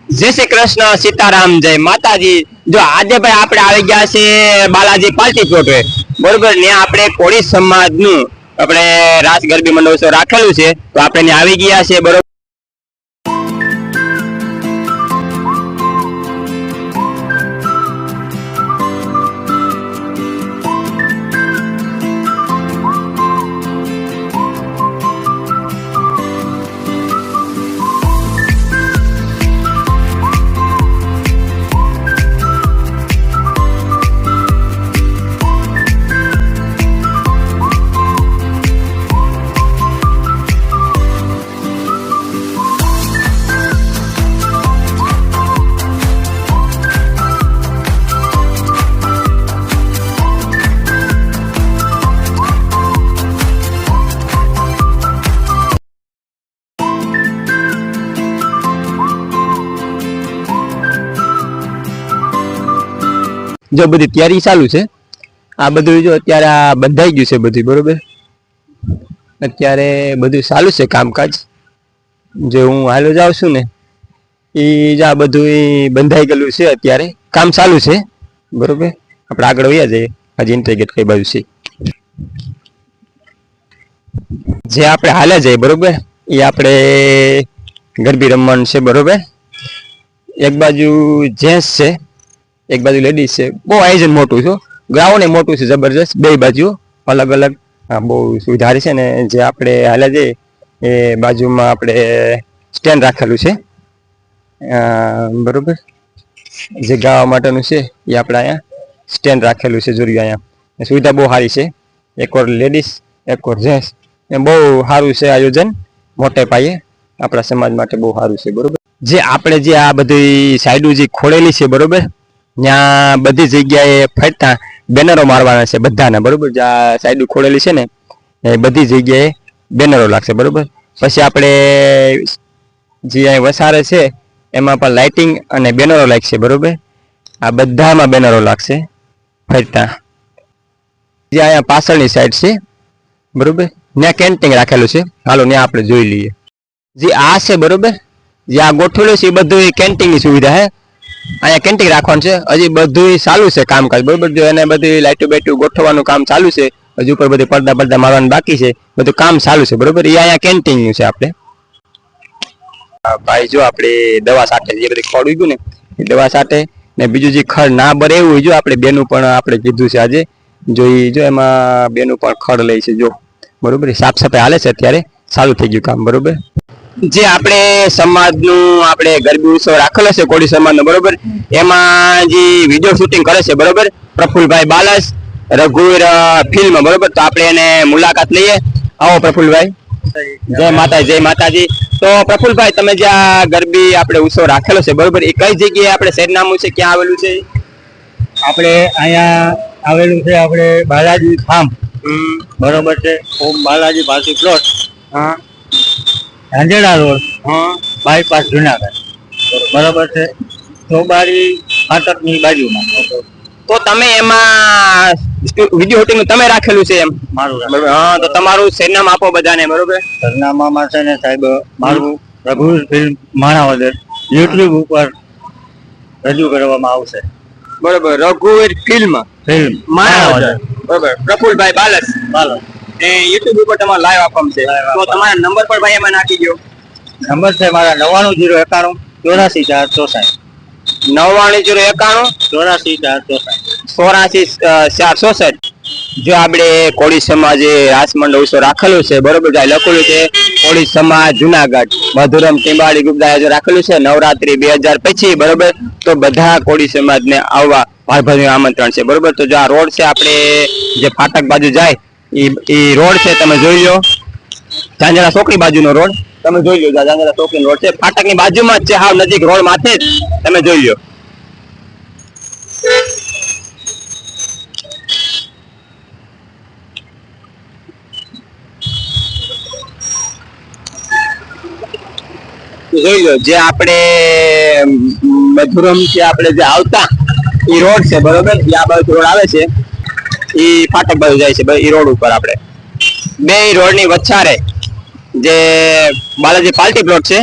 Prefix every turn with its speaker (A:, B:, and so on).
A: जय श्री कृष्ण सीताराम जय माताजी। जो आज भाई આપણે આવી ગયા છે બાલાજી પાર્ટી પ્લોટ બરોબર ને આપણે કોળી સમાજનું આપણે રાસ ગરબી મંડળ રાખેલું છે તો આપણે આવી ગયા છે બરોબર। जो बधी तैयारी चालू है आ बधु जो अत्यारे आ बंधाई गयुं छे बधुं बरोबर। अत्यारे बधुं चालू है कामकाज जो हूँ हालो जाऊं छुं ने ई आ बधुं बंधाई गयुं छे अत्यारे काम चालू है बरोबर। आपणे आगळ वया जईए आज इंटरगेट कई बाजु छे जे आपणे हाले जईए बरोबर। ई आपणे गरबी रमवानुं छे बरोबर। एक बाजू जेंट्स छे एक बाजू लेडीज है। बहुत आयोजन मोटू छो ग्राउंड मोटू है जबरदस्त बे बाजू अलग अलग बहुत सुविधा है ने जे आपणे हाले जे ए बाजू में आपणे स्टेन्ड राखेलू है बरोबर। जे गावा माटेनुं छे ए आपणे अहींया स्टेन्ड राखेलू है जोरियो अहींया सुविधा बहुत सारी है। एक और लेडीज एक और जेंट्स बहुत सारूं छे आयोजन मोटे पाये आपणा समाज माटे बहुत सारूं छे बरोबर। जे आपणे जे आ बधी साइडो जे खोलेली छे बरोबर ત્યાં બધી જગ્યાએ ફરતા બેનરો મારવાના છે બધાને બરોબર। જ્યાં સાઈડ ખોલેલી છે ને એ બધી જગ્યાએ બેનરો લાગશે બરોબર। પછી આપણે જે અહીં વસારે છે એમાં પણ લાઇટિંગ અને બેનરો લાગશે બરોબર। આ બધામાં બેનરો લાગશે ફરતા। જે અહીંયા પાછળની સાઈડ છે બરોબર ત્યાં કેન્ટીન રાખેલું છે હાલો ત્યાં આપણે જોઈ લઈએ। જે આ છે બરોબર જે આ ગોઠવેલું છે એ બધું કેન્ટીનની સુવિધા છે। अँ केन्टीन राखवानुं छे हजी बधुं चालू है कामकाज बरोबर। जो एने बधी लाइटो बेटो गोठववानुं काम चालू है हजू पर बधी पर्दा पर्दा मारवानुं बाकी है बधुं काम चालू है बरोबर। ए अहींया केन्टीन छे आपणे भाई जो आपणे दवा साटे जे बधी खड़ उग्युं ने ए दवा साटे ने बीजुं जे खड़ ना भरे एवुं जो आपणे बेनु पण आपणे कीधुं छे आजे जो ई जो एमां बेनु पण खड़ लई छे जो बरोबर। साफ सफाई हाले छे अत्यारे चालू थई गयुं काम बरोबर। जे आपणे समाजनुं आपणे गरबी उत्सव राखेलो छे कोળી समाजनो बरोबर एमां जे विडियो शूटिंग करे छे बरोबर प्रफुल्लभाई बालस रघुवीर फिल्म बरोबर। तो आपणे एने मुलाकात लईए। आओ प्रफुल्लभाई। जय माताजी। तो प्रफुल्लभाई तमे जे आ गरबी आपणे उत्सव राखेलो छे बरोबर ए कई जग्याए आपणे सरनामું છે ક્યાં આવેલું છે?
B: આપણે અહીંયા આવેલું છે આપણે બાલાજી ફાર્મ બરોબર છે ઓમ બાલાજી પાર્ટી પ્લોટ
A: હા
B: અંજેડા રોડ
A: હા
B: બાયપાસ જુનાગઢ બરોબર છે ચોબારી ફાટકની બાજુમાં।
A: તો તમે એમાં વિડિયો શૂટિંગ તમે રાખેલું છે એમ?
B: મારું
A: બરોબર। હા તો તમારું સરનામું આપો બધાને બરોબર।
B: સરનામામાં છે ને સાહેબ મારું રઘુવીર ફિલ્મ માણાવદર યુટ્યુબ ઉપર રજૂ કરવામાં આવશે
A: બરોબર। રઘુવીર ફિલ્મ માણાવદર બરોબર પ્રફુલ્લભાઈ બાલસ એ યુટ્યુબ ઉપર તમારે લાઈવ આપવામાં છે। તો તમારા નંબર પર ભાઈ એમાં નાખી દો।
B: નંબર છે મારા 99091 84464
A: 99091
B: 84464
A: जो आपणे कोળી समाजे रास मंडळ उत्सव राखेलो छे बरोबर। जो लखेलुं छे कोળી समाज जूनागढ़ मधुरम टीम्बाड़ी ग्रुप द्वारा राखेलुं छे नवरात्रि 2025 बरोबर। तो बधा कोળી समाज ने आववा भाईभंधोनुं आमंत्रण छे बरोबर। तो जो आ रोड छे आपणे जे फाटक बाजू जाय ई रोड छे तमे जोई लो। झांझरा ચોકડી बाजूनो रोड तमे जोई लो। झांझरा ચોકડી रोड छे फाटकनी बाजूमां ज छे हाव नजीक रोड माथे ज तमे जोई लो। જોઈ લો જે આપણે મધુરમ થી આપણે જે આવતા ઈ રોડ છે બરોબર। આ બાજુ રોડ આવે છે ઈ ફાટક બાજુ જાય છે ઈ રોડ ઉપર આપણે બે રોડ ની વચ્ચારે જે બાલાજી પાર્ટી પ્લોટ છે